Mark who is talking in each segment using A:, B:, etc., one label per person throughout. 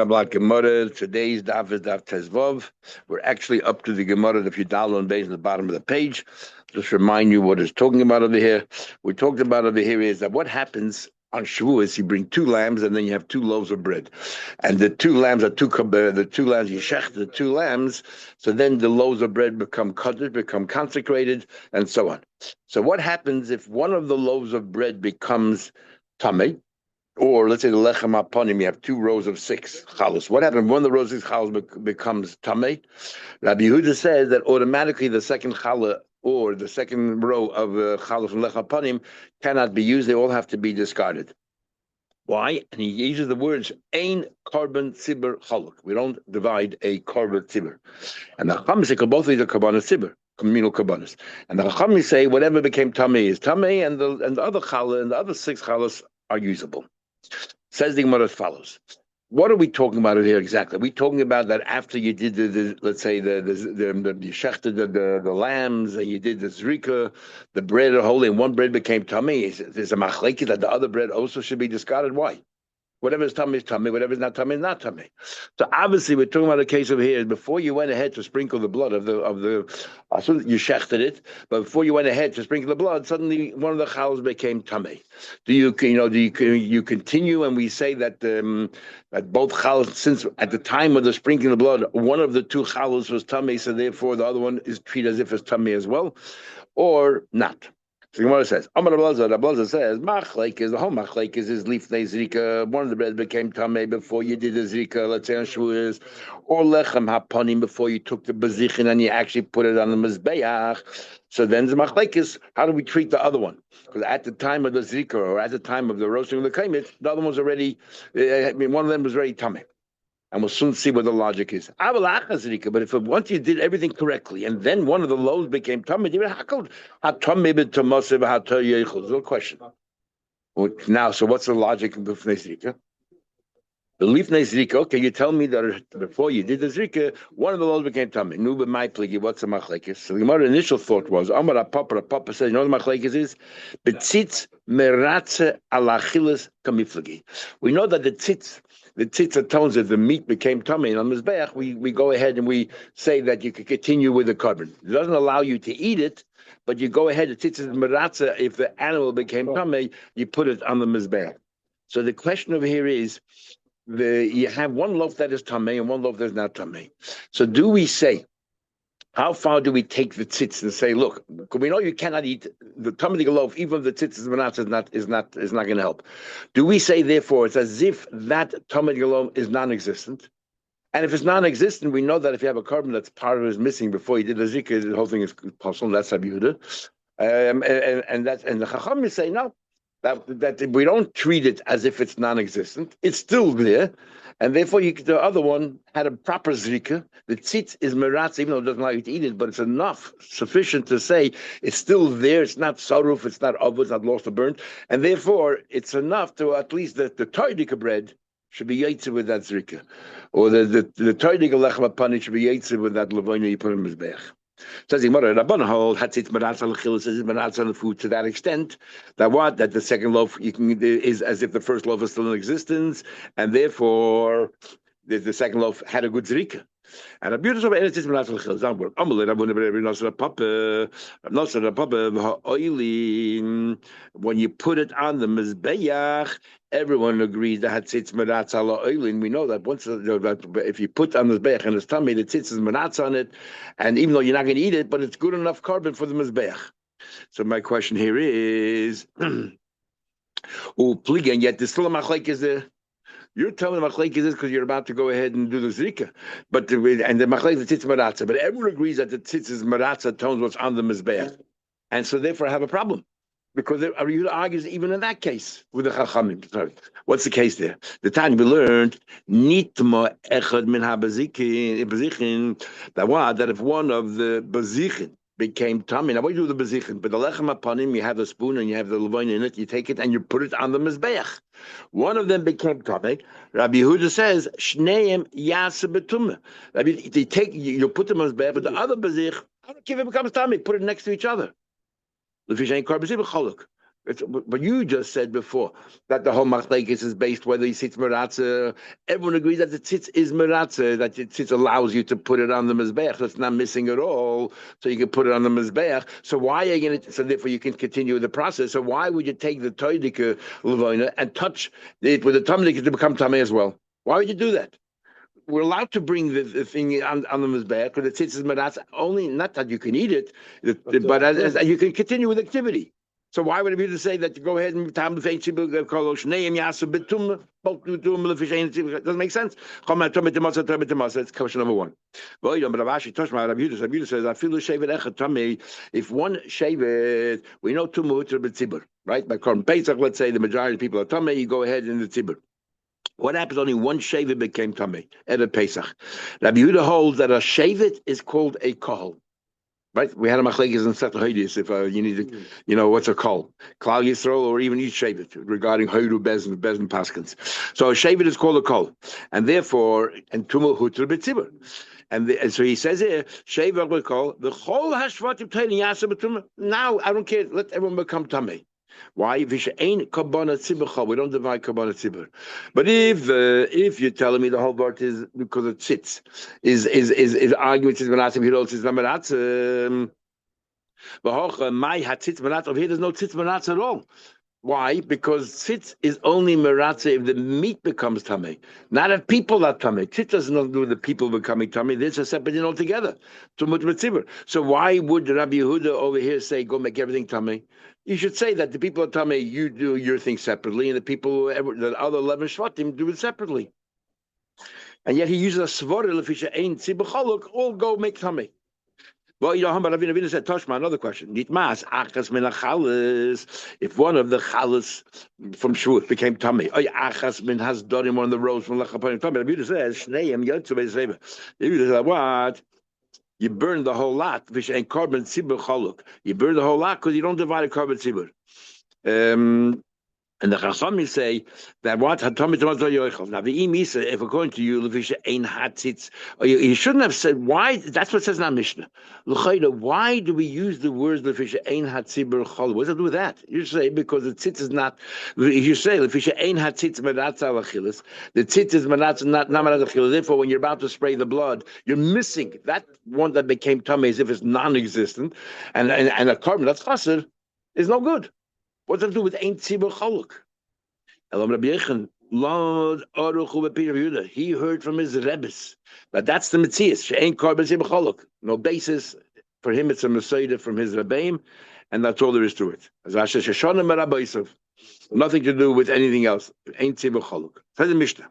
A: About Gemara, today's Daf is Daf Tezvov. We're actually up to the Gemara, if you download base at the bottom of the page. Just remind you what it's talking about over here. We talked about over here is that what happens on Shavuos, you bring two lambs and then you have two loaves of bread. And the two lambs are the two lambs, you shech the two lambs, so then the loaves of bread become cut, become consecrated, and so on. So what happens if one of the loaves of bread becomes tamei? Or let's say the lechem aponim, you have two rows of six chalus. What happens when one of the rows of six chalus becomes tamei? Rabbi Yehuda says that automatically the second challah or the second row of chalus from lechem aponim cannot be used. They all have to be discarded. Why? And he uses the words ein korban tzibur chaluk. We don't divide a korban tzibur. And the Chacham say both of these are korban tzibur, communal korbanos. And the Chacham say whatever became tamei is tamei, and the other challah and the other six challahs are usable. Says the Gemara as follows. What are we talking about here exactly? Are we talking about that after you did let's say you shechted the lambs and you did the zrika, the bread are holy and one bread became tummy? There's a machleki that the other bread also should be discarded. Why? Whatever is tummy, whatever is not tummy is not tummy. So obviously we're talking about a case over here. Before you went ahead to sprinkle the blood of the you shechted it, but before you went ahead to sprinkle the blood, suddenly one of the challahs became tummy. Do you continue and we say that that both challahs, since at the time of the sprinkling of the blood, one of the two challahs was tummy, so therefore the other one is treated as if it's tummy as well, or not? So Gemara says, Amar Rablaza says, Machlek is the whole Machlek is lifnei zrika. One of the bread became tamei before you did the zrika, let's say on Shavuos, or lechem haponim before you took the bezichin and you actually put it on the mizbeach. So then the Machlek is, how do we treat the other one? Because at the time of the zrika or at the time of the roasting of the kaimit, the other one was already, one of them was already tamei. And we'll soon see what the logic is. But if once you did everything correctly, and then one of the loaves became tamei, no question. Now, so what's the logic of lifnei zrika? The lifnei zrika, okay, you tell me that before you did the zrika, one of the loaves became tamei. Nu b'may pligi, what's the machlekes? So the initial thought was, Amar Papa says, you know what the machlekes is? Betzitz meratze alachilas kamiflagi. We know that the tzitz tones that the meat became tummy, and on mizbeach we go ahead and we say that you could continue with the carbon. It doesn't allow you to eat it, but you go ahead. The tzitz is meratza. If the animal became tummy, you put it on the mizbeach. So the question over here is, you have one loaf that is tummy and one loaf that is not tummy. So do we say, how far do we take the tzitz and say, look, we know you cannot eat the tummy loaf, even if the tzitz is not going to help. Do we say, therefore, it's as if that tummy loaf is non-existent? And if it's non-existent, we know that if you have a carbon that's part of it is missing before you did the zikr, the whole thing is possible. That's Rabbi Yehuda. And the Chacham say, no, that we don't treat it as if it's non-existent. It's still there. And therefore, the other one had a proper zrika. The tzitz is meratz, even though it doesn't allow you to eat it, but it's sufficient to say it's still there. It's not saruf, it's not ovu, it's not lost or burnt. And therefore, it's enough to at least the toidika bread should be yaitze with that zrika. Or the toidika lechem apani should be yaitze with that lavoina you put in mizbeach. Says the Gemara, Rabban hold hatzitz meratz al chilas is meratz on the food to that extent that the second loaf is as if the first loaf is still in existence, and therefore the second loaf had a good zrika. And a beautiful it's meratz al chilas downward. When you put it on the mizbeach, everyone agrees that hatzitz meratz ala oilin. We know that once if you put on the mizbeach and it's tummy, the tzitz is meratz on it, and even though you're not going to eat it, but it's good enough carbon for the mizbeach. So my question here is, and yet there's still a machlek is there. You're telling the machlek is this because you're about to go ahead and do the zrika, and the machlek is tzitz meratza. But everyone agrees that the tzitz is meratza tones what's on the mizbeach, and so therefore I have a problem. Because Yehuda argues even in that case with the Chachamim. Sorry, what's the case there? The time we learned nitma echad min habazichin that if one of the bazichin became tummy. Now what do you do with the bazichin? But the lechem upon him, you have the spoon and you have the levain in it. You take it and you put it on the mizbeach. One of them became tummy. Rabbi Yehuda says shneim yasa betumah. You put them on the mizbeach, but the other bazich, I don't care if it becomes tummy. Put it next to each other. But you just said before that the whole machlekes is based whether he sits meratze. Everyone agrees that the tzitz is meratze, that the tzitz allows you to put it on the mizbeach. That's not missing at all, so you can put it on the mizbeach. So why are you going to? So therefore you can continue the process. So why would you take the toidike levina and touch it with the tamdik to become tamei as well? Why would you do that? We're allowed to bring the thing on the mizbeach because the tzitz is meratze. Only not that you can eat it, but as you can continue with activity. So why would it be to say that you go ahead and tam the fein tzibur kolosh neim yasu betum both betum the fein tzibur doesn't make sense. That's question number one. Well, you know, but Ravashi Toshma Rabbi says I feel the shavet echet tamei. If one shavet, we know two mutter b'tzibur, right? By Korban Pesach, let's say the majority of people are tamei, you go ahead in the tzibur. What happens? Only one shavet became tamei at a Pesach. Rabbi Yehuda holds that a shavet is called a kohol. Right, we had a machlekes in Seth Hoidis. If you need to, you know, what's a kol, klal yisrael, or even each shavet regarding hoidu bezin paskins. So a shavet is called a kol, and therefore, and tumah hutter b'tzibur, and so he says here, shavet will call the whole hashvatim tayni yasa b'tumah. Now I don't care. Let everyone become tamei. Why? We don't divide kabbalah tzibur. But if you're telling me the whole part is because it sits, is arguing it's menatzim, he holds it's not menatzim. My hat sits menatzim. Here there's no tzitz menatzim at all. Why? Because tzitz is only meratze if the meat becomes tamei, not if people are tamei. Tzitz doesn't have to do with the people becoming tamei. This is a separate thing altogether. So why would Rabbi Yehuda over here say go make everything tamei? You should say that the people of Tamei, you do your thing separately, and the people, the other 11 Shvatim, do it separately. And yet he uses a svara lefisha ein tzibachaluk, all go make Tamei. Well, you know, Ravina said, Toshma, another question. Nitmas, achas min achalis. If one of the chalas from Shavuot became Tamei, or achas min has dorim on the road from Lachapanim Tamei, Ravina says, Shneim yotzu be'zeva. Ravina says, what? You burn the whole lot. And carbon tzibur chaluk. You burn the whole lot because you don't divide a carbon tzibur. And the Chachamim say that what now the Imisa, if according to you, Levisha ein hatzitz, you shouldn't have said why. That's what it says in our Mishnah. Why do we use the words Levisha ein hatzibur chol? What does it do with that? You say because the tzitz is not. If you say Levisha ein hatzitz meratza alachilas, the tzitz is meratza not meratza alachilas. Therefore, when you're about to spray the blood, you're missing that one that became tummy as if it's non-existent, and a carbon that's chassid is no good. What does it do with Ein Tzibur Chaluk? Elam Rabbi Yechon, Lord Aruchu B'Pir Yehuda. He heard from his Rebbes. But that's the Metzias. She'ain Korban Tzibur Chaluk. No basis. For him, it's a Messiah from his Rebbeim, and that's all there is to it. As Asher Sheshana Merabba Yisov. Nothing to do with anything else. Ein Tzibur Chaluk. Says the Mishnah.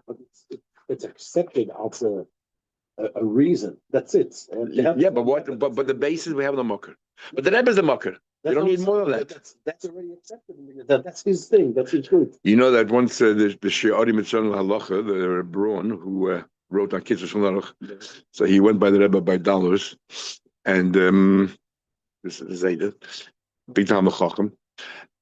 B: It's accepted as a reason. That's it.
A: Yeah, but what? But the basis we have the mocker. But the Rebbe is the mocker. You don't need more of that.
B: That's already accepted. That's his thing. That's his truth.
A: You know that once the Shi'ari Mitzvah Halacha, the Braun, who wrote on Kitzur Shulchan, so he went by the Rebbe by dollars, and this is Zayda, big time Chacham,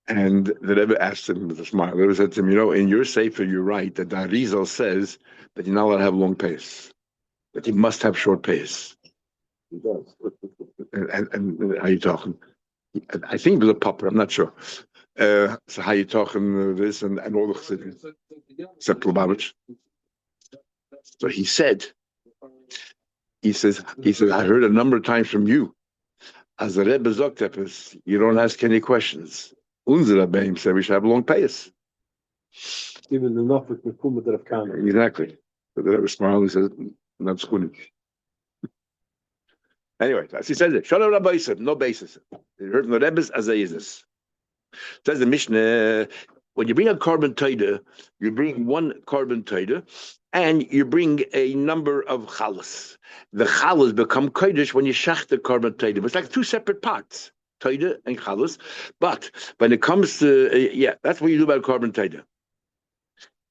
A: and the Rebbe asked him with a smile. The Rebbe said to him, you know, in your sefer you're right that the Arizal says that you're not allowed to have long pace, that you must have short pace.
B: He does.
A: And how you talking? I think it was a popper, I'm not sure. So how you talking this and all the Chassidim, except Lubavitch. So he says, I heard a number of times from you, as the Rebbe Zoktepes, you don't ask any questions. Unser Rebbeim said we should have long pace.
B: Even enough with Mekumet that have come.
A: Exactly. So the Rebbe smiled and said, not school. Anyway, as he says it, Shalom Rabbi said, no basis. He heard from the Rebbe's as a Yizis. Says the Mishnah, when you bring a carbon taida, you bring one carbon taida, and you bring a number of chalas. The chalas become kodesh when you shach the carbon taida. It's like two separate parts, taida and chalas. But when it comes to, that's what you do by carbon taida.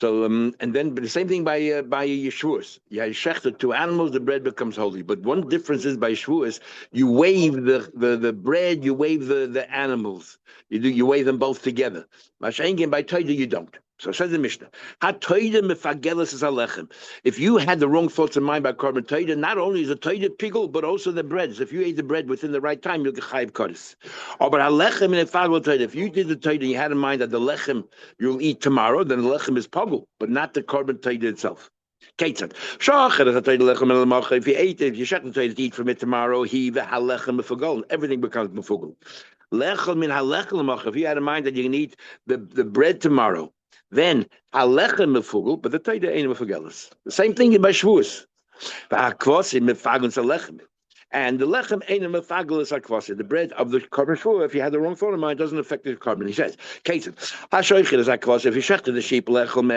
A: So and then the same thing by Yeshuas. You shechted two animals, the bread becomes holy. But one difference is by Yeshuas, you wave the bread, you wave the animals. You wave them both together. Mashengen by Taida you don't. So it says the Mishnah, if you had the wrong thoughts in mind about carbon toida, not only is the toida pigul, but also the bread. So if you ate the bread within the right time, you'll get chayiv kodesh. Or but halechem in toida, if you did the toida and you had in mind that the lechem you'll eat tomorrow, then the lechem is pugul, but not the carbon toida itself. If you ate it, if you shut the toida to eat from it tomorrow, everything becomes mefugul. If you had in mind that you can eat the bread tomorrow, then halechem mefugel, but the toida ain't mefugelis. The same thing in by Shavuos. And the lechem ain't mefugelis hakvosi. The bread of the carbon shvuah, if you had the wrong thought in mind, doesn't affect the carbon. He says, "Kason hashoichet is hakvosi. If you shechted the sheep lechem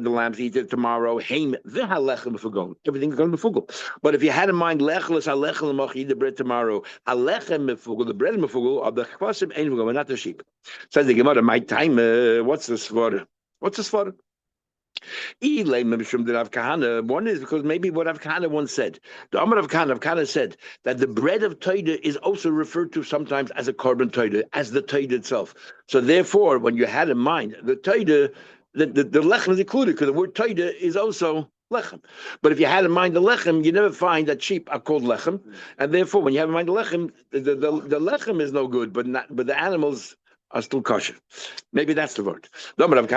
A: the lambs eat it tomorrow, heim v'halechem mefugel. Everything becomes mefugel. But if you had in mind lechem is halechem lemach eat the bread tomorrow, halechem mefugel, the bread mefugel of the kvosim ain't mefugel, but not the sheep." Says the Gemara, my time. What's the svara? What's the svara? One is because maybe what Rav Kahana once said. The Amar of Kahana said that the bread of Toida is also referred to sometimes as a carbon Toida, as the Toida itself. So therefore, when you had in mind the Toida, the lechem is included because the word Toida is also lechem. But if you had in mind the lechem, you never find that sheep are called lechem, and therefore, when you have in mind the lechem, the lechem is no good, but the animals are still kosher. Maybe that's the word. The bread of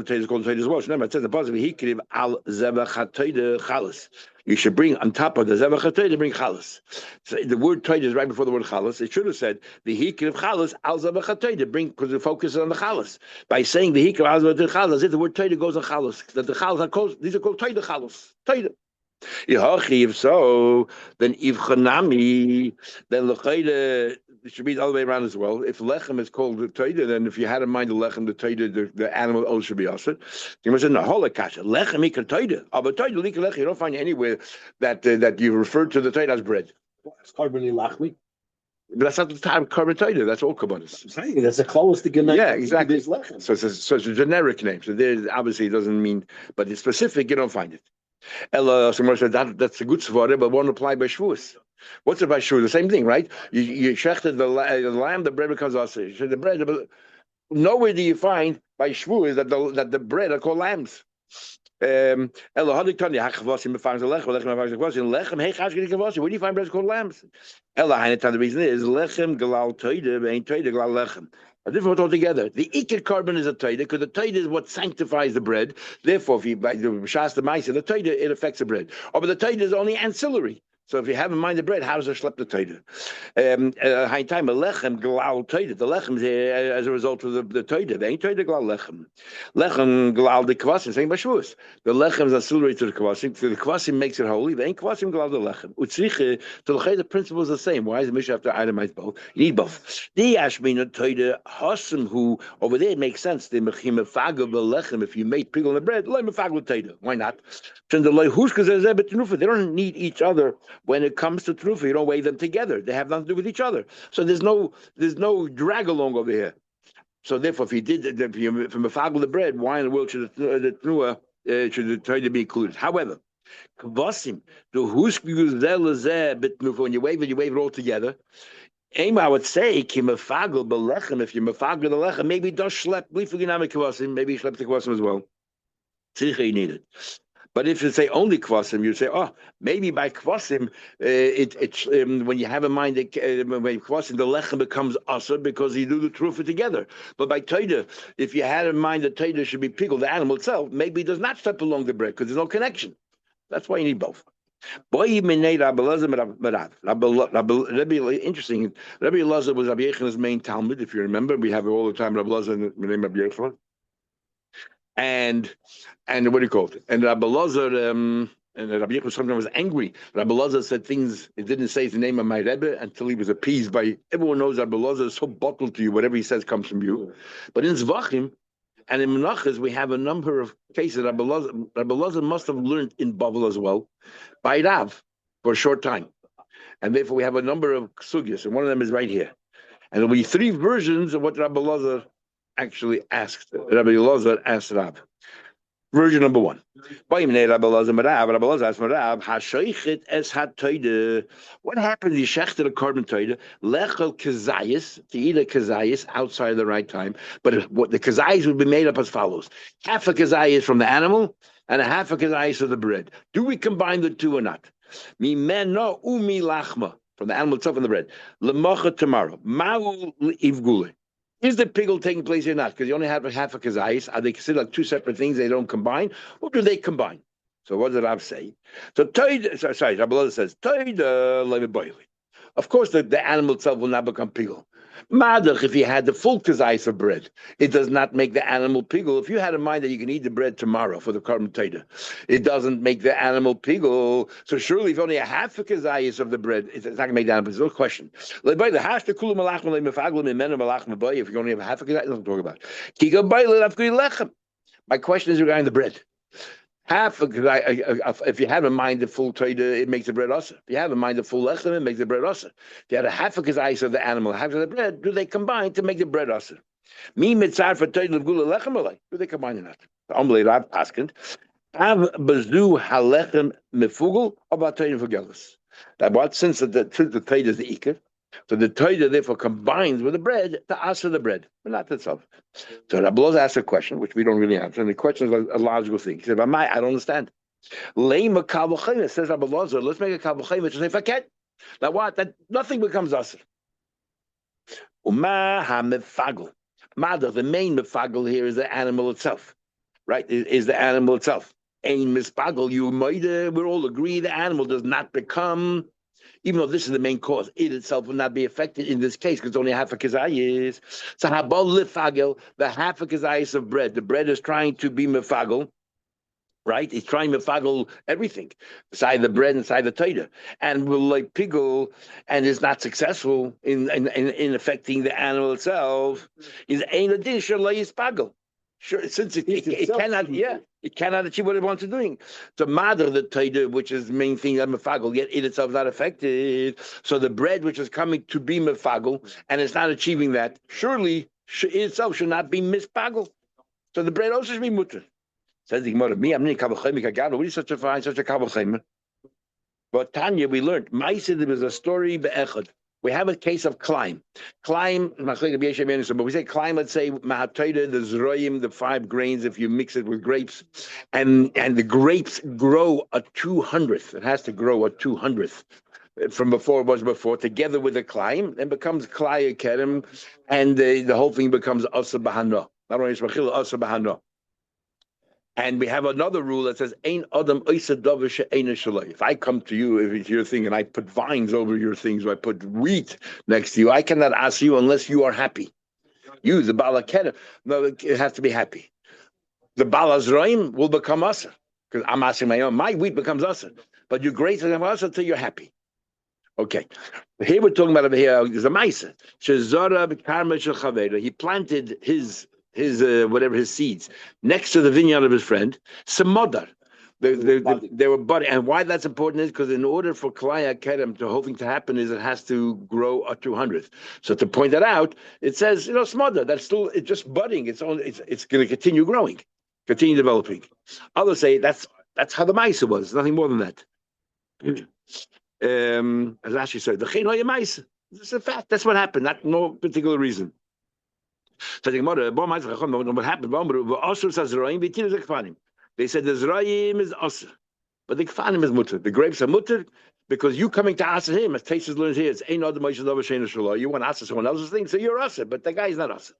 A: Torah is called Torah as well. Remember, it says the positive al chalas. You should bring on top of the zevach Torah, bring chalas. So the word Torah is right before the word chalas. It should have said the hikir of chalas al zevach Torah. Bring, because the focus is on the chalas. By saying the hikir al zevach chalas, if the word Torah goes on chalas, that the chalas are called, these are called Torah chalas. Torah. If so, then ivchanami, then l'chayda. It should be the other way around as well. If lechem is called the toida, then if you had in mind the lechem, the toida, the animal also should be also. You must say no holokasha lechem ikar toida. But toida likar lechem, you don't find anywhere that you refer to the toida as bread.
B: It's carbon lachmi.
A: But that's not the time carbon toida. That's all kabbanis.
B: I'm saying that's the closest to Gennai.
A: Yeah, exactly.
B: Lechem.
A: So it's a generic name. So there obviously it doesn't mean, but it's specific. You don't find it. Ella, someone said that's a good svara, but won't apply by Shavuos. What's it by Shavuos? The same thing, right? You shechted the lamb, the bread becomes also. So the bread, nowhere do you find by Shavuos that the bread are called lambs. Where do you find bread called lambs? The reason is lechem galal toide ain't toide galal lechem. A different altogether. The ikir carbon is a toida because the toida is what sanctifies the bread. Therefore, if you by the shas the ma'isa, the toida it affects the bread. But the toida is only ancillary. So if you have in mind the bread, how does it schlep the toida? High time a lechem glal toida. The lechem is as a result of the toida. They ain't toida glal lechem. Lechem glal the kvasim. Saying b'shuos. The lechem is ancillary to the kvasim. So the kvasim makes it holy. They ain't kvasim glal the lechem. Utzriche. So the principle is the same. Why is the Mishnah have to itemize both? You need both. The ashmina toida hasam who over there it makes sense. The mechim faga lechem. If you make pigul in the bread, loy mefaga toida. Why not? They don't need each other. When it comes to trufa, you don't weigh them together. They have nothing to do with each other. So there's no drag along over here. So therefore, if you from a fagel the bread, why in the world should the trua should try to be included? However, kvasim the when you wave it all together. Aim, I would say kimafagel belechem. If you mafagel the lechem, maybe it does schlep. Maybe schlep the kvasim as well. Tzricha you need it. But if you say only kvasim, you say, oh, maybe by kvasim, when you have in mind that when kvasim, the lechem becomes asur because you do the trufa together. But by toida, if you had in mind that toida should be pickled, the animal itself, maybe it does not step along the bread because there's no connection. That's why you need both. Interesting. Rabbi Elazar was Rabbi Yechon's main Talmud, if you remember. We have it all the time, Rabbi Elazar and the name of Rabbi Yechon. And what do you call it? And Rabbi Elazar and Rabbi Yechon sometimes was angry. Rabbi Elazar said things. It didn't say the name of my Rebbe until he was appeased by. Everyone knows Rabbi Elazar is so bottled to you. Whatever he says comes from you. But in Zvachim and in Menachos we have a number of cases. Rabbi Elazar must have learned in Bavel as well by Rav for a short time, and therefore we have a number of sugyas, and one of them is right here. And there'll be three versions of what Rabbi Elazar actually asked. Rabbi Elazar asked Rav. Version number one. What happens? You shechted a carbon toida, lechel kazayis, to eat a kazayis outside the right time. But what the kazayis would be made up as follows: half a kazayis from the animal and a half a kazayis of the bread. Do we combine the two or not? Mi meno umi lachma, from the animal itself and the bread. Lemocha tomorrow. Ma'u ivgule. Is the pigel taking place or not? Because you only have half a kazayis. Are they considered like two separate things? They don't combine, or do they combine? So what did Rav say? So sorry, Rabbi says toida leveboili. Of course, the animal itself will not become pigel. Madach, if you had the full kazayis of bread, it does not make the animal pigel. If you had in mind that you can eat the bread tomorrow for the carbon toida, it doesn't make the animal pigel. So surely, if only a half a kazayis of the bread, it's not going to make the animal. There's no question. If you only have half a kazayis, don't talk about it. My question is regarding the bread. Half, if you have in mind the full toida, it makes the bread also. If you have in mind the full lechem, it makes the bread also. If you had a half a kazayis of the animal, half of the bread, do they combine to make the bread also? Me mitzar for toida gula lechem alay. Do they combine or not? Omle Rav asked, Av bazu halechem mefugel about toida for gelus. That what since the toida is the ikar, so the toida therefore combines with the bread to asa the bread, but not itself. So Rabbi asked a question which we don't really answer, and the question is a logical thing. He said, I don't understand. Lema kavuchayim says Rabbi Loza, let's make a kavuchayim to say faket. Now what? That nothing becomes asa. Uma ha-mefagel. Mother, the main mefagel here is the animal itself, right? Is the animal itself. Ein mispagel, we're all agree the animal does not become, even though this is the main cause, it itself will not be affected in this case because only half a kazayis. So habal lifagel, the half a kazayis of bread. The bread is trying to be mefagel, right? It's trying to mefagel everything, inside the bread, inside the toida, and will like pigel, and is not successful in affecting the animal itself. Is ein addition pagel. Sure, since it cannot, it cannot achieve what it wants to doing. So mother the toida, which is the main thing that mefagel, yet it itself is not affected. So the bread, which is coming to be mefagel, and it's not achieving that, surely it itself should not be mispagel. So the bread also should be mutter. Says the Gemara, me, I'm not kavachayim. What is such a kavachayim? But Tanya, we learned. Ma'aseh, there was a story be'echad. We have a case of climb. Climb, but we say climb, let's say, mahatoida, the zroyim, the 5 grains, if you mix it with grapes, and the grapes grow a 200th. It has to grow a 200th from before it was before, together with the climb, and becomes klaya kerem, and the whole thing becomes asa bahano. Not only is asa bahano. And we have another rule that says, "Ein adam oisa davar she'eina shaloi." If I come to you, if it's your thing, and I put vines over your things, or I put wheat next to you, I cannot ask you unless you are happy. You, the Baal HaKerem, no, it has to be happy. The Baal HaZroim will become asa, because I'm asking my own. My wheat becomes asa, but your grapes become asa until you're happy. Okay, here we're talking about over here is a ma'aseh. Shezara b'karmel shel chavera. He planted his seeds next to the vineyard of his friend, some modar. They were budding. And why that's important is because in order for klaya kerem to whole thing to happen is it has to grow a 200th. So to point that out, it says, smodar, that's still, it's just budding. It's going to continue growing, continue developing. Others say that's how the ma'aseh was, nothing more than that. As Rashi said, the chen hoya ma'aseh. It's a fact. That's what happened. Not no particular reason. So the Gemara, what happened? They said the Zrayim is Asa, but the Kfanim is Mutter. The grapes are Mutter because you coming to Asa him, as Taisus learns here, it's Ein Adam Moshe Dava Sheina Shalom. You want Asa someone else's thing, so you're Asa, but the guy is not Asa.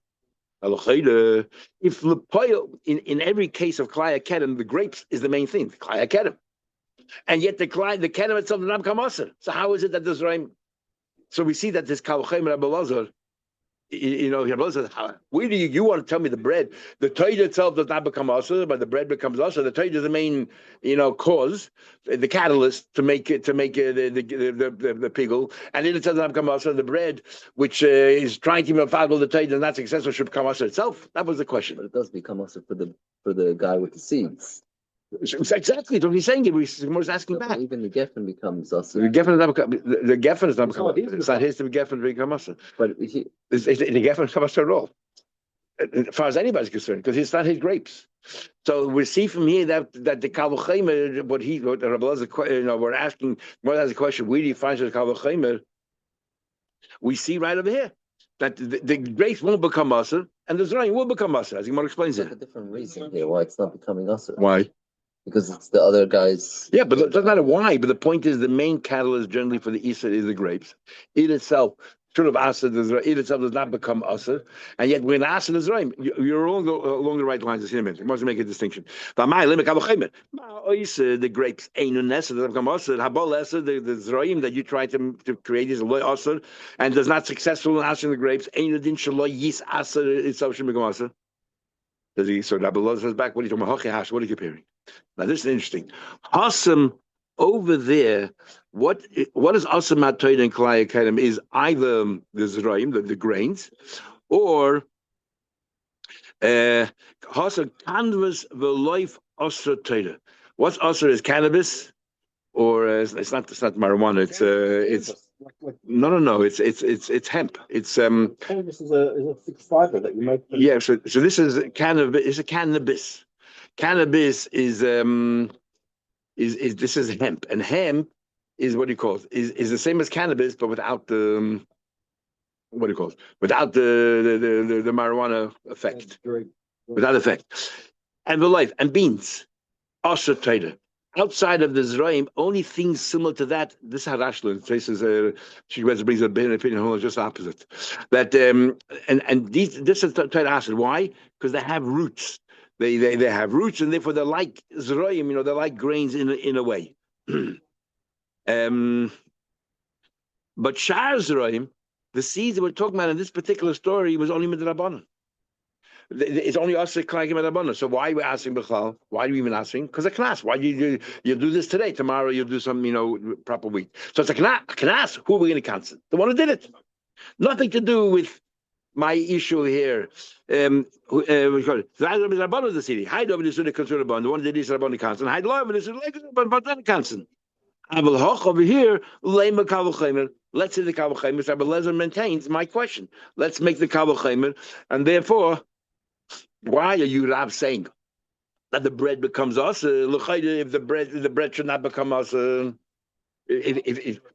A: If in every case of Klaya Kedem, the grapes is the main thing, the Klaya Kedem. And yet the Kedem itself does not become Asa. So how is it that the Zrayim? So we see that this Kavachem Rabbi Lazar, where do you want to tell me the bread? The toida itself does not become asa, but the bread becomes asa. The toida is the main, cause, the catalyst to make the pigel, and it does not become asa. The bread, which is trying to follow the toida, not successful, should become asa itself. That was the question.
C: But it does become asa for the guy with the seeds.
A: Exactly, what he's saying. We're asking back.
C: Even the geffen becomes asa.
A: The geffen is not become asa. It's not his to be geffen to become asa.
C: But
A: the geffen is not asa at all. as far as anybody's concerned, because it's not his grapes. So we see from here that the Kavachaymer, what Rabbi Lezer, we're asking, what has a question, where do you find the Kavachaymer? We see right over here that the grapes won't become usher, and the Zerayim will become usher, as Gemara explains
C: There's
A: it.
C: like a different reason here why it's not becoming usher.
A: Why?
C: Because it's the other guys.
A: Yeah, but it doesn't matter why. But the point is, the main catalyst generally for the Isa is the grapes. It itself, sort of Asa, it itself does not become Asa, and yet when Asa is right, you're along the right lines. You must make a distinction. The grapes ain't Asa that become Asa. Habal Asa, the Zraim that you try to create is loy Asa, and does not successful in Asa the grapes. Ain't Din Shaloy Yis Asa itself should become Asa. Does he? So Rabbi Loz says back. What are you talking about? What are you comparing? Now this is interesting. Hasam over there, what is Hasam HaTorah and Klai Akadim is either the Zraim, the grains, or Hasam canvas v'loif Asra Torah. What's Asra is cannabis, or it's not marijuana. It's no. It's hemp. It's
B: Cannabis is a fixed fiber that you make.
A: Yeah. So this is cannabis. It's a cannabis. Cannabis is this is hemp, and hemp is what do you call it? Is the same as cannabis, but without the what do you call it? Without the marijuana effect, without effect, and the life and beans, also trader. Outside of the Zraim, only things similar to that. This is how Rashlan traces. She brings a bit opinion, just opposite. That and this is Torah acid. Why? Because they have roots. They have roots, and therefore they're like Zraim. They're like grains in a way. But Shar Zraim, the seeds that we're talking about in this particular story was only Midrabanan. It's only us that claim Midrabanan. So why are we asking Bechal? Why are we even asking? Because a knas. Why do you do this today? Tomorrow you'll do some proper week. So it's a knas. Who are we going to cancel? The one who did it. Nothing to do with my issue here. The city. Hide over the consider bond. The one that did this Rabban cancel. Hide love this is like but cancel. Abel Hoch over here, Lema Kavachaymer. Let's say the Kavachaymer. Abel Lezer maintains my question. Let's make the Kavachaymer, and therefore, why are you Rab saying that the bread becomes us? If the bread should not become us. If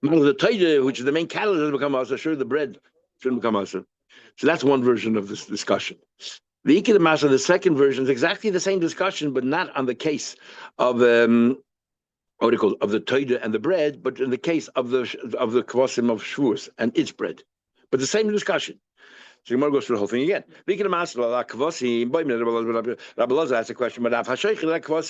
A: the Torah, which is the main catalyst, doesn't become us, sure the bread shouldn't become us. So that's one version of this discussion. The Ikeda Masa, the second version, is exactly the same discussion, but not on the case of what do you call it, of the Torah and the bread, but in the case of the kvasim of Shavuos and its bread. But the same discussion. So Gemara goes through the whole thing again. Rabbi Loza asked a question, but you shechted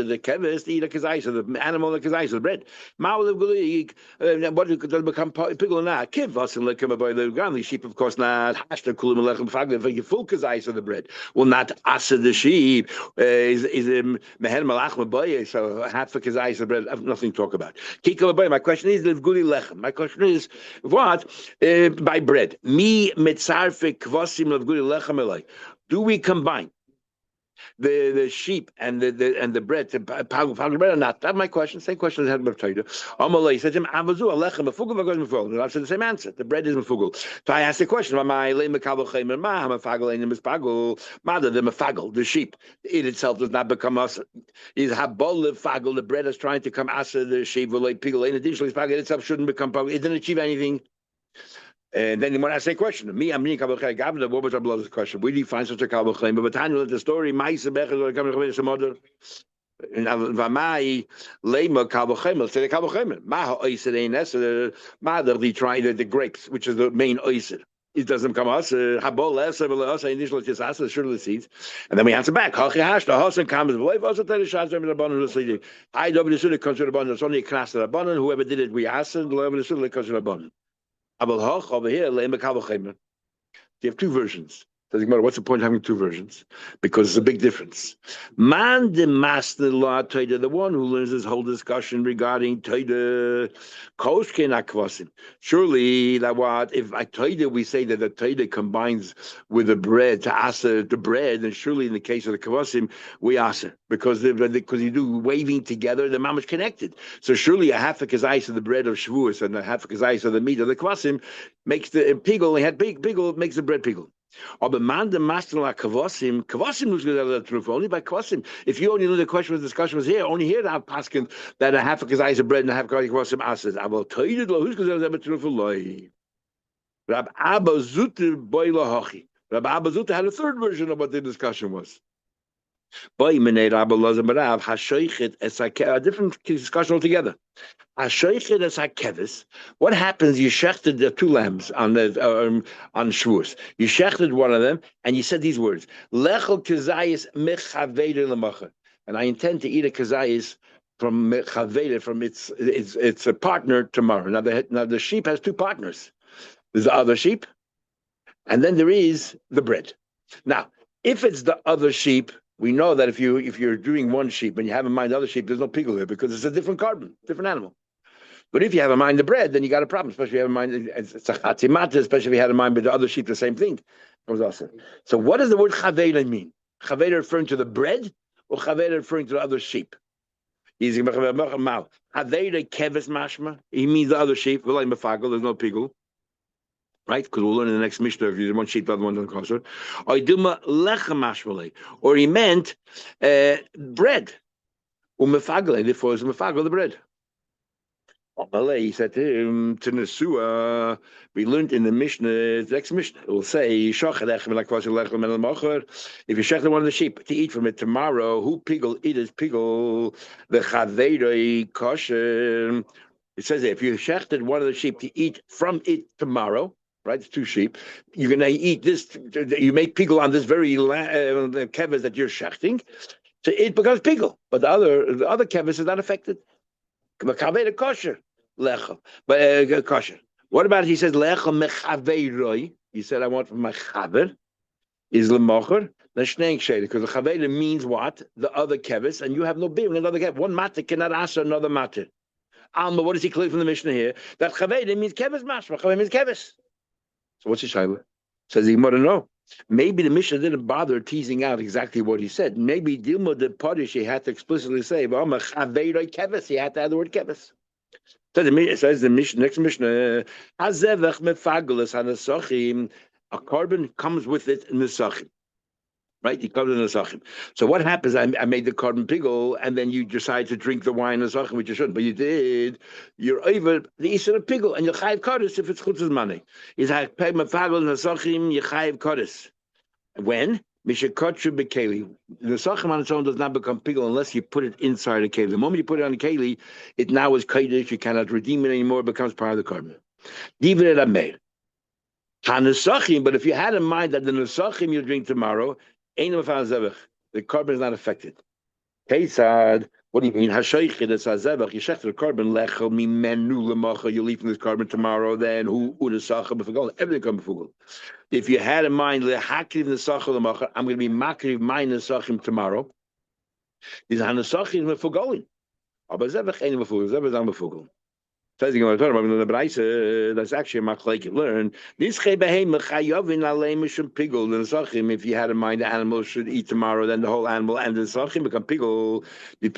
A: the keves to eat a kazais of the animal, the kazais of the bread. What does become pickle now? Kiv vasim lekim by the ground. The sheep, of course, not hashta kulim lechem faglim for full kazais of the bread. Well, not asa the sheep is mehen malachma boy. So half the kazais of the bread. I have nothing to talk about. Kikol boy. My question is levguli lechem. My question is what? By bread. Mi mitzarfe kvasim levguli lechem elai. Do we combine the sheep and the bread to pagul bread or not? That's my question. Same question as I had with Torah. Amalei said to him, "Avazu alechem mefugel v'goz mefugel." And I said the same answer. The bread is mefugel. So I asked the question, "My le mekabel chaymer ma mefagel enim mispagel mother the mefagel the sheep it itself does not become us is habol lefagel the bread is trying to come asa the sheep v'lei pigel in addition pagel itself shouldn't become pagel. It didn't achieve anything." And then when I say question, me, I'm meaning Kabbalah Gavna. What was our brother's question? Where do you find such a Kabbalah claim? But Tanya, the story, Ma'isa Bechel, coming some other. And Vamai Lema Kabbalah claim. Say the Kabbalah claim. Ma Oiser Eines, Ma they try the grapes, which is the main Oiser. It doesn't come us. Habol us initially just us surely the seeds, and then we answer back. Hachi hash the Hasan comes life also tell the shots the abundant sleeping. I don't be the consider abundant. It's only a class of abundant. Whoever did it, we asked and whoever the consider abundant. Abel Hoch over here, you have two versions. Doesn't matter. What's the point of having two versions? Because it's a big difference. Man the master law Taida, the one who learns this whole discussion regarding Taida, Koshkin Akvasim. Surely that what if I Taida we say that the Taida combines with the bread to asa the bread, and surely in the case of the Kvasim we asa because you do waving together, the mamash connected. So surely a half a kazais of the bread of Shavuos and a half a kazais of the meat of the Kvasim makes the pigel. He had pigel makes the bread pigel. Aber man the master like kavasim was the truth only by kavasim. If you only knew the question was discussion was here, only here to have paskin that a half a kazais of bread and a half a kavasim asas. I will tell you who's going to have a truth loy. Rab Abba Zutta boila hachi. Rab Abba Zutta had a third version of what the discussion was. Boy menei Rabba Lazar Barav hashoichet es a different discussion altogether. What happens? You shechted the two lambs on Shavuos. You shechted one of them, and you said these words: "Lechol kazayis mechaveder lemacher." And I intend to eat a kazayis from mechaveder, from its a partner tomorrow. Now the sheep has two partners. There's the other sheep, and then there is the bread. Now, if it's the other sheep, we know that if you're doing one sheep and you have in mind the other sheep, there's no pigul here because it's a different carbon, different animal. But if you have in mind the bread, then you got a problem, especially if you have in mind it's a chatzimata, especially if you had in mind with the other sheep, the same thing. It was awesome. So what does the word chaveda mean? Chaveda referring to the bread or chaveda referring to the other sheep? Chaveda keves mashma. He means the other sheep. There's no pigul. Right? Because we'll learn in the next Mishnah if you one sheep, the other one doesn't kosher. Or he meant bread. Therefore it's mefagel, the bread. He said to him, to Nesua, we learned in the Mishnah, the next Mishnah, it will say, if you shechted one of the sheep to eat from it tomorrow, who pigel, eat his pigel, the chaveiroi kosher. It says if you shechted one of the sheep to eat from it tomorrow, right, it's two sheep, you're going to eat this, you make pigel on this very keves that you're shechting, so it becomes pigel, but the other keves is not affected. Kosher. Lecha. But kosher. What about he says lecha mechaveiroi? He said I want from my chaver is lemocher. Then shnei shade because the chaver means what? The other kevis, and you have no beer. Another kevis. One matter cannot answer another matter. Alma, what does he clear from the Mishnah here? That chaver means kevis mashma. Chaver means kevis. So what's his shaila? Says he want to know. Maybe the Mishnah didn't bother teasing out exactly what he said. Maybe Dilma the Padish he had to explicitly say, he had to add the word kevis. It says the Mishnah, next Mishnah, a carbon comes with it in the sachim. Right? He comes in the sachim. So what happens? I made the carbon pigel, and then you decide to drink the wine in the sachim, which you shouldn't, but you did. You're over the Easter of pigel, and you're chayiv kodesh if it's chutz's money. Is peg mefagel in the sachim, you're chayiv kodesh. When? Mishakotchu bekeli. The sachim on its own does not become pigel unless you put it inside a keli. The moment you put it on a keli, it now is kodesh. You cannot redeem it anymore. It becomes part of the carbon. Divrei Rameir. Hanasachim. But if you had in mind that the nesachim you drink tomorrow, the carbon is not affected. Kesad. What do you mean? Hashoichet es hazevach. You shech the carbon lechel mimenu lemacha. You leave from this carbon tomorrow. Then who udesachim befugol? Everything comes befugol. If you had in mind lehakiv nesachim lemacha, I'm going to be makriv my nesachim tomorrow. These hanasachim befugolin. Aber zevach ain't befugol. Zevach is befugol. Says the Gemara, the Braisa, that's actually a machlek you learn. If you had in mind the animal should eat tomorrow, then the whole animal and the nesachim become pigul. And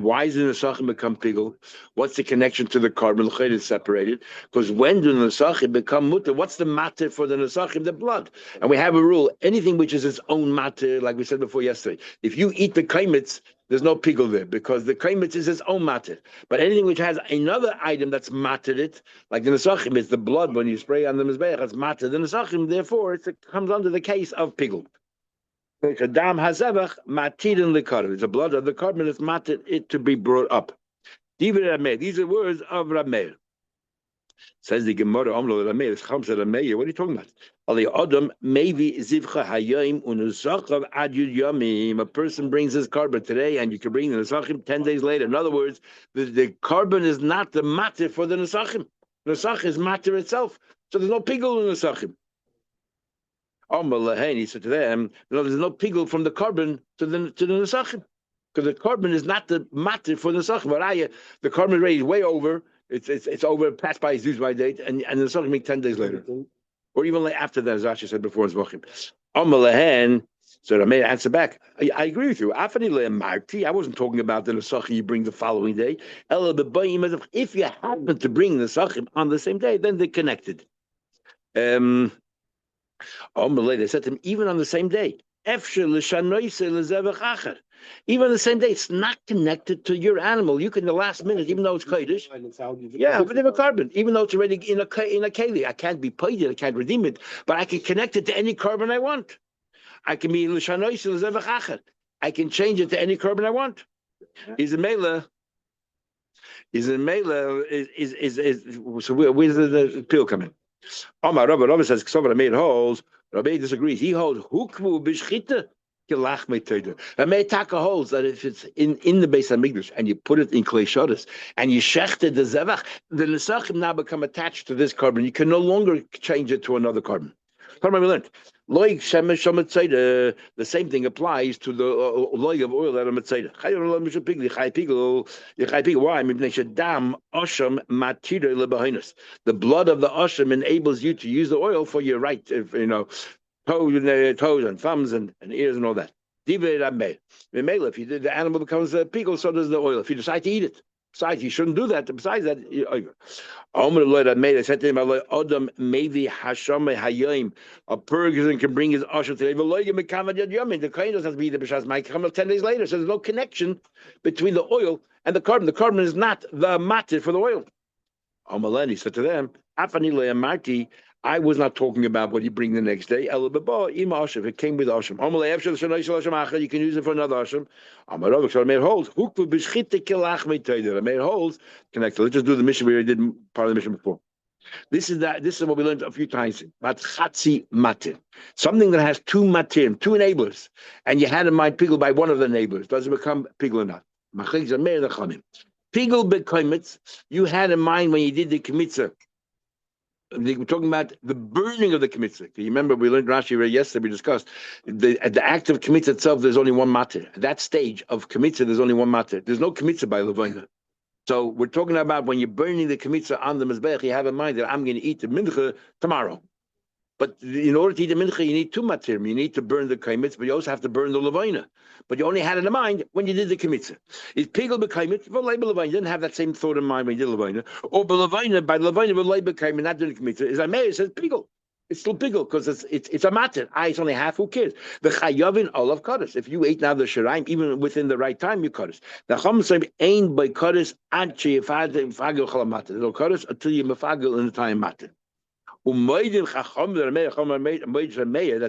A: why does the nesachim become pigul? What's the connection to the carbon? It's separated because when do the nesachim become mutter? What's the matter for the nesachim? The blood. And we have a rule: anything which is its own matter, like we said before yesterday, if you eat the kaimitz, there's no pigul there because the kaimitz is its own matter. But anything which has another item that's matted it, like the nesachim, is the blood when you spray on the mizbeach, it's matted the nesachim. Therefore, it comes under the case of pigul. Dam hazevach matidin likarv. It's the blood of the carbon that's matted it to be brought up. These are words of Rameir. Says the Gemara, Amlo Rameir, it's Chamsa Rameir. What are you talking about? Ali Adam, maybe Zivcha Hayim Unusachav Adjud Yamim. A person brings his carbon today, and you can bring the Nesachim 10 days later. In other words, the carbon is not the matter for the Nesachim. The Nesach is matter itself. So there's no pigul in the Nesachim. He said to them, no, there's no pigul from the carbon to the nesachim, because the carbon is not the matter for the nesachim. But the carbon rate is way over. It's over, passed by his use by date, and the nesachim make 10 days later, or even like after that, as Rashi said before. So I made an answer back. I agree with you. I wasn't talking about the nesachim you bring the following day. If you happen to bring the nesachim on the same day, then they're connected. They said to him, even on the same day. Even on the same day, it's not connected to your animal. You can, the last minute, even though it's kodesh, but they have a carbon, even though it's already in a keli. I can't be paid it, I can't redeem it, but I can connect it to any carbon I want. I can be I can change it to any carbon I want. Is a mela. So where's the pill coming? Omar Rabbi says, "Ksover made holes." Rabbi disagrees. He holds hukvu b'shchita kilach meiteder. Rabbi Taka holds that if it's in the base of Migdash and you put it in klei shodas and you shechted the zevach, the nesachim now become attached to this carbon. You can no longer change it to another carbon. We learned. The same thing applies to the loig of oil that a mitzayda. Why? The blood of the asham enables you to use the oil for your right, toes and thumbs and ears and all that. If you did, the animal becomes a pigel, so does the oil. If you decide to eat it. Besides, you shouldn't do that. Besides that, I said to him, a person can bring his asham today. The kohen doesn't have to be the b'shas ma'ik 10 days later. So there's no connection between the oil and the carbon. The carbon is not the matter for the oil. He said to them, I was not talking about what you bring the next day. If it came with asham, you can use it for another asham. Made holds connected. Let's just do the mission we already did part of the mission before. This is what we learned a few times about chatzi matir, something that has two matir, two enablers, and you had in mind pigul by one of the enablers. Does it become pigul or not? Pigul bekomitz, you had in mind when you did the kmitza. We're talking about the burning of the kmitza. You remember we learned Rashi yesterday. We discussed the act of kmitza itself. There's only one matir. At that stage of kmitza, there's only one matir. There's no kmitza by levina. So we're talking about when you're burning the kmitza on the mizbech, you have in mind that I'm going to eat the mincha tomorrow. But in order to eat the mincha, you need two matir. You need to burn the kmitza, but you also have to burn the levina. But you only had it in mind when you did the kmitza. Is pigel b'kaimet? Well, levina. You didn't have that same thought in mind when you did levina. Or b'levina, by levina, with b'kaimet, not doing the kmitza. Is Amir says pigel. It's still pigel because it's a matter. It's only half. Who cares? The chayavin olav kaddish. If you ate now the shiraim, even within the right time, you kaddish. The chum say ain't by kaddish anchi mefagel chalamat. No kaddish until you mefagel in the time matter. That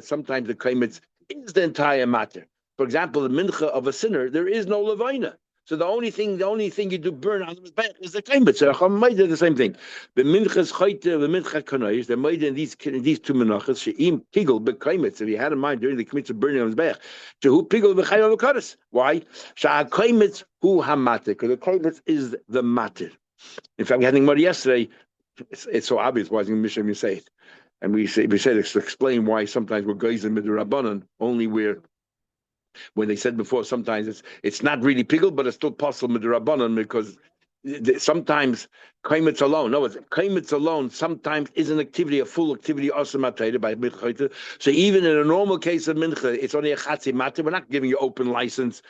A: sometimes the kaimitz is the entire matter. For example, the mincha of a sinner, there is no levina. So the only thing you do burn on the mizbech is the kaimitz. So Chacham did the same thing. The minchas chayte, the mincha kanayis, the made in these two menachas she'im pigel bekaimitz. If you had in mind during the kaimitz of burning on the mizbech, who pigel b'chayim v'kadas. Why? Sha'ha kaimitz hu hamatir. Because the kaimitz is the matir. In fact, we had more yesterday. It's so obvious why in Mishnah you say it, and we said to explain why sometimes we're geizim midrabanan only when they said before sometimes it's not really pigel but it's still possible midrabanan because sometimes kaimitz alone. No, it's kaimitz alone. Sometimes is an activity, a full activity also matayda by mincha. So even in a normal case of mincha, it's only a chatzi matter. We're not giving you open license.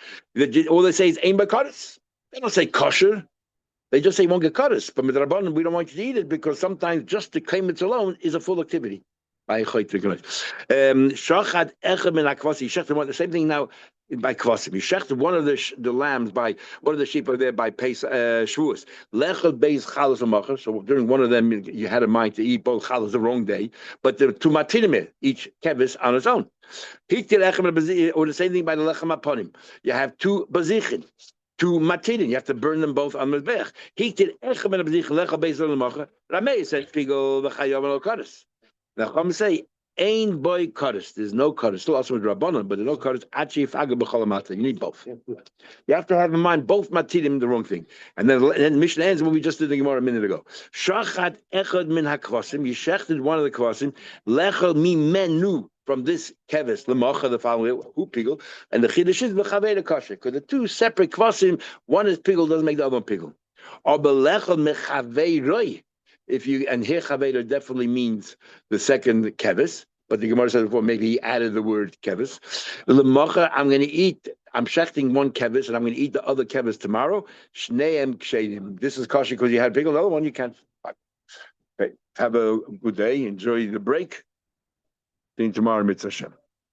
A: All they say is ein b'kadas. They don't say kosher. They just say you won't get kaddish, but with Rabbanan we don't want you to eat it because sometimes just the kaimitz alone is a full activity. Shachad echad min hakvasi. The same thing now by kvasim. You shechted one of the lambs by one of the sheep over there by Shavuos. Lechel beis chalas u'machar. So during one of them you had in mind to eat both chalas the wrong day, but the two matinim each kevis on its own. Or the same thing by the lechem aponim. You have two bazichin. To matidin, you have to burn them both on mizbech. He did echem and abdich lecha beis l'macha. Ramei said pigol v'chayav and kaddish. Now Chum say ain boy kaddish. There's no kaddish. Still also with rabbanon, but there's no kaddish. Achi fagel b'cholamata. You need both. You have to have in mind both matidim the wrong thing. And then Mishnah ends what we just did the Gemara a minute ago. Shachat echad min hakvasim. You shechted one of the kvasim. Lecha mi menu. from this keves lemacha the following who pigel, and the chiddush is b'chavei kosher because the two separate kvasim, one is pigel doesn't make the other one pigel. Or belechel mechavei roi. If you and here chavei definitely means the second keves, but the Gemara says before maybe he added the word keves. Lemacha, I'm going to eat. I'm shechting one keves and I'm going to eat the other keves tomorrow. Shneim kshedim. This is kosher because you had pigel. Another one you can't. Okay. Have a good day. Enjoy the break. See you tomorrow, Mitzvah Hashem.